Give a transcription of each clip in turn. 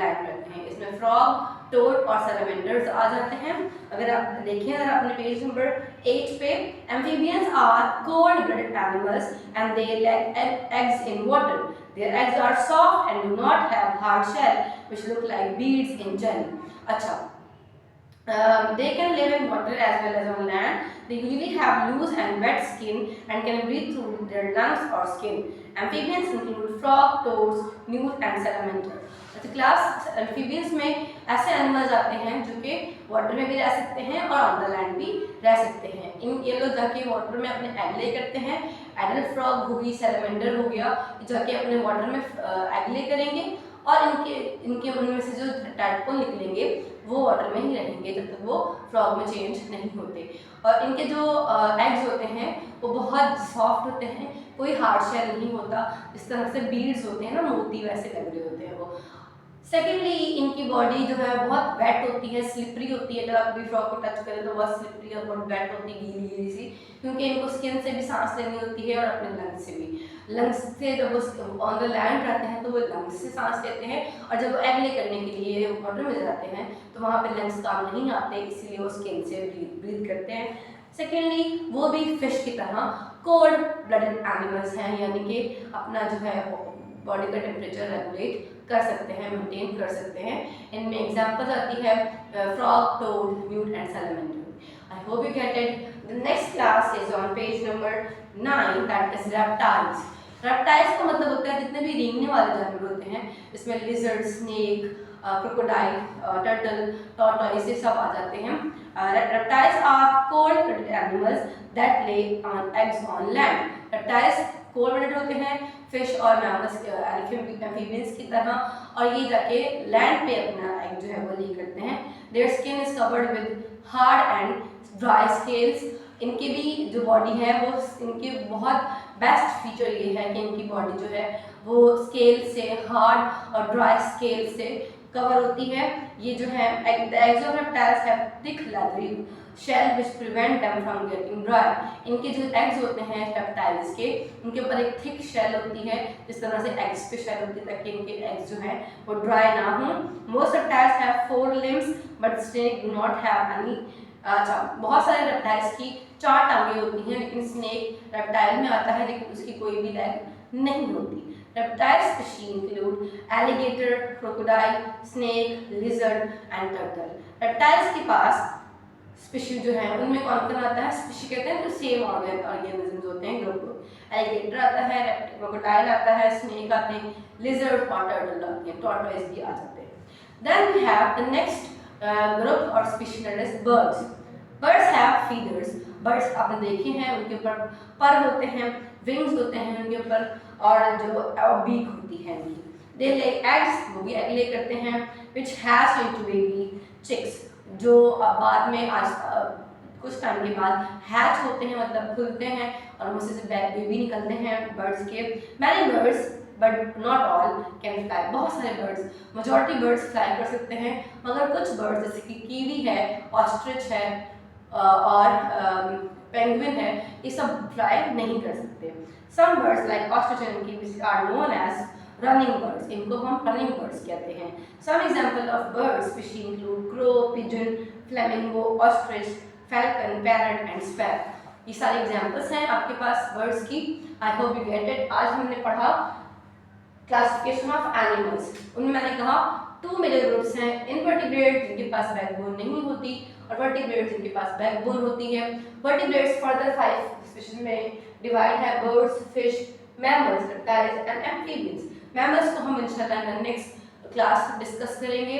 Land रहते हैं। इसमें फ्रॉग, टोड और सैलमेंडर्स आ जाते हैं। अगर आप देखें अगर अपने पेज नंबर 8 पे, amphibians are cold blooded animals and they lay eggs in water. Their eggs are soft and do not have hard shell which look like beads in jelly. अच्छा, they can live in water as well as on land. They usually have loose and wet skin and can breathe through their lungs or skin. Amphibians include frog, toads, newt and salamander. तो class amphibians में ऐसे animals आते हैं जो कि water में भी रह सकते हैं और ऑन द लैंड भी रह सकते हैं। ये लोग जाके वाटर में अपने एग ले करते हैं। एडल्ट फ्रॉग हो गई, सैलमेंडर हो गया, जाके अपने वाटर में एग ले करेंगे और इनके उनमें से जो टैडपोल निकलेंगे वो वाटर में ही रहेंगे जब तक वो फ्रॉग में चेंज नहीं होते। और इनके जो एग्स होते हैं वो बहुत सॉफ्ट होते हैं, कोई हार्ड शेल नहीं होता, इस तरह से बीड्स होते हैं ना, मोती वैसे लग रहे होते हैं वो। सेकेंडली, इनकी बॉडी जो है बहुत वेट होती है, स्लिपरी होती है। जब आप कभी फ्रॉग को टच करें तो बहुत स्लिपरी और बहुत वेट होती है, गीली गीली सी, क्योंकि इनको स्किन से भी सांस लेनी होती है और अपने लंग्स से भी। लंग्स से जब वो ऑन द लैंड रहते हैं तो वो लंग्स से सांस लेते हैं, और जब वो एग ले करने के लिए वाटर में जाते हैं तो वहाँ पे लंग्स काम नहीं आते, इसीलिए वो स्किन से ब्रीथ करते हैं। सेकेंडली, वो भी फिश की तरह कोल्ड ब्लडेड एनिमल्स हैं, यानी कि अपना जो है बॉडी का टेम्परेचर रेगुलेट कर सकते हैं, मेंटेन कर सकते हैं। इनमें एग्जांपल्स आती है frog, toad, newt and salamander. I hope you get it. The next class is on page number 9, that is reptiles. Reptiles का मतलब होता है जितने भी रेंगने वाले जानवर होते हैं, इसमें lizard, snake, crocodile, turtle, tortoise ये सब आ जाते हैं। Reptiles are cold blooded animals that lay on eggs on land. Reptiles cold blooded होते हैं, फिश और मैमल्स एम्फीबियंस की तरह, और ये जाके लैंड पे अपना एग जो है वो ले करते हैं। Their skin is covered with hard and dry scales. इनकी भी जो बॉडी है वो, इनकी बहुत बेस्ट फीचर ये है कि इनकी बॉडी जो है वो स्केल से, हार्ड और ड्राई स्केल से कवर होती है। ये जो है eggs of reptiles have thick leathery shell which prevent them from getting dry. इनके जो एग्स होते हैं रेप्टाइल्स के, उनके ऊपर एक थिक शेल होती है, जिस तरह से एग्स पे शेल होती है ताकि इनके एग्स जो हैं वो ड्राई ना हो। Most reptiles have 4 limbs but snake do not have any. अच्छा, बहुत सारे रेप्टाइल्स की 4 टांगें होती हैं, लेकिन स्नेक रेप्टाइल में आता है लेकिन उसकी कोई भी लेग नहीं होती। Reptile species include alligator, crocodile, snake, lizard and turtle. Reptiles के पास स्पीशीज जो है उनमें कौन कौन आता है? स्पीशीज कहते हैं जो सेम ऑर्गेनिजम्स होते हैं, ग्रुप। एलिगेटर आता है, क्रोकोडाइल आता है, स्नेक आते हैं, लिजर्ड और टर्टल आते हैं, टॉर्टोइस भी आ जाते हैं। Then we have the next group और species that is birds. Birds have feathers. Birds आपने देखे हैं, उनके ऊपर पर होते हैं, विंग्स होते हैं उनके ऊपर, और जो बीक होती है उनकी। दे ले एग्स, वो भी एग ले करते हैं, which hatch into baby chicks, जो बाद में कुछ टाइम के बाद हैच होते हैं, मतलब खुलते हैं और उनसे से बेबी निकलते हैं बर्ड्स के। Many birds but not all can fly. बहुत सारे बर्ड्स, मेजॉरिटी बर्ड्स फ्लाई कर सकते हैं, मगर कुछ बर्ड्स जैसे कि कीवी है, ऑस्ट्रिच है और पेंगुइन है, ये सब फ्लाई नहीं कर सकते। Some birds like ostrich and kiwi are known as running birds, इनको हम रनिंग बर्ड्स कहते हैं। Some example of birds species include crow, pigeon, flamingo, ostrich, falcon, parrot and sparrow. ये सारे एग्जांपल्स हैं आपके पास बर्ड्स की। I hope you get it. आज हमने पढ़ा क्लासिफिकेशन ऑफ एनिमल्स। उनमें मैंने कहा 2 मेजर ग्रुप्स हैं, इनवर्टिब्रेट्स जिनके पास बैकबोन नहीं होती और वर्टिब्रेट्स जिनके पास बैकबोन होती है। वर्टिब्रेट्स फर्दर 5 स्पीशीज में डिवाइड है, birds, fish, mammals, reptiles and amphibians. Mammals को हम इंशाल्लाह नेक्स्ट क्लास डिस्कस करेंगे।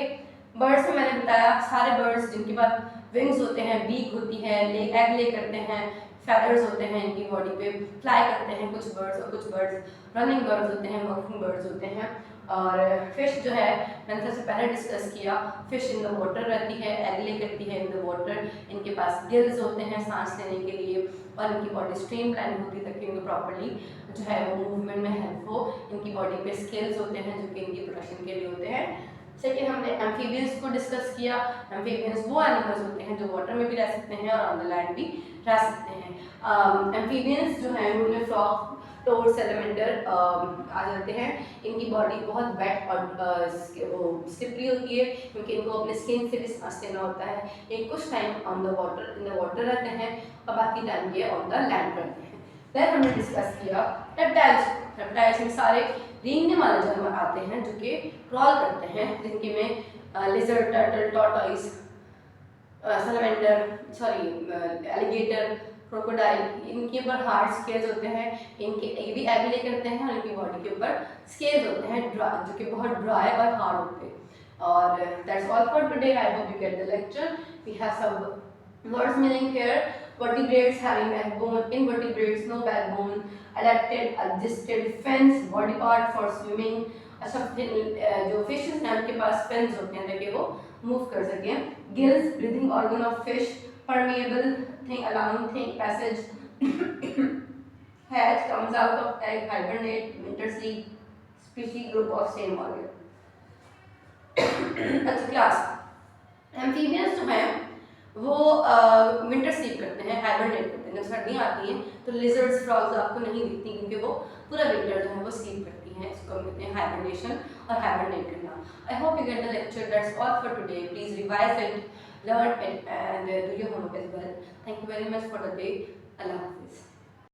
बर्ड्स में मैंने बताया सारे बर्ड्स जिनके पास विंग्स होते हैं, बीक होती है, एग ले करते हैं, फेदर्स होते हैं इनकी बॉडी पे, फ्लाई करते हैं कुछ बर्ड्स, और कुछ बर्ड्स रनिंग बर्ड्स होते हैं, वॉकिंग बर्ड्स होते हैं। और फिश जो है मैंने सबसे पहले डिस्कस किया, फिश इन द वाटर रहती है, एग ले करती है इन द वाटर। इनके पास गिल्स होते हैं सांस लेने के लिए, और इनकी बॉडी स्ट्रीमलाइन होती है ताकि इनको प्रॉपर्ली जो है वो मूवमेंट में हेल्प हो। इनकी बॉडी पे स्केल्स होते हैं जो कि इनकी प्रोटेक्शन के लिए होते हैं। सेकेंड, हमने एम्फीबियंस को डिस्कस किया। एम्फीबियंस वो एनिमल्स होते हैं जो वाटर में भी रह सकते हैं और ऑन द लैंड भी रह सकते हैं। एम्फीबियंस जो है उनमें फ्रॉग, टोड सैलमेंडर आ जाते हैं। इनकी बॉडी बहुत वेट और वो स्लिपरी होती है क्योंकि इनको अपने स्किन से भी सांस लेना होता है। ये कुछ time on the water in the water रहते हैं और बाकी टाइम ये ऑन द लैंड रहते हैं। फिर हमने डिस्कस किया रेप्टाइल्स। रेप्टाइल्स में सारे रेंगने वाले जानवर आते हैं जो कि क्रॉल करते हैं, जिनके में lizard, turtle, tortoise, salamander, sorry alligator, crocodile, इनके ऊपर हार्ड स्केल्स होते हैं। इनके ये भी एग ले करते हैं और इनकी बॉडी के ऊपर स्केल्स होते हैं जो कि बहुत ड्राई और हार्ड होते हैं। और that's all for today. I hope you get the lecture. We have some words meaning here. Vertebrates having backbone, invertebrates no backbone, adapted adjusted fins, body part for swimming। अच्छा, जो fishes हैं उनके पास fins होते हैं ताकि वो move कर सकें। Gills, breathing organ of fish, permeable thing, allowing thing passage। hatch, comes out of egg, hibernate, winter sleep, species group of same organ। अच्छा क्लास, एम्फीबियंस जो हैं वो विंटर स्लीप करते हैं, हाइबरनेट करते हैं। जब सर्दियाँ आती हैं तो लिजर्ड्स, फ्रॉग्स आपको नहीं दिखती क्योंकि वो पूरा विंटर जो है वो स्लीप करती हैं। इसको हम कहते हैं हाइबरनेशन और हाइबरनेट करना। आई hope you get the lecture. That's all for today. Please revise it, learn it and do your homework as well. Thank you very much for the day. Allah Hafiz.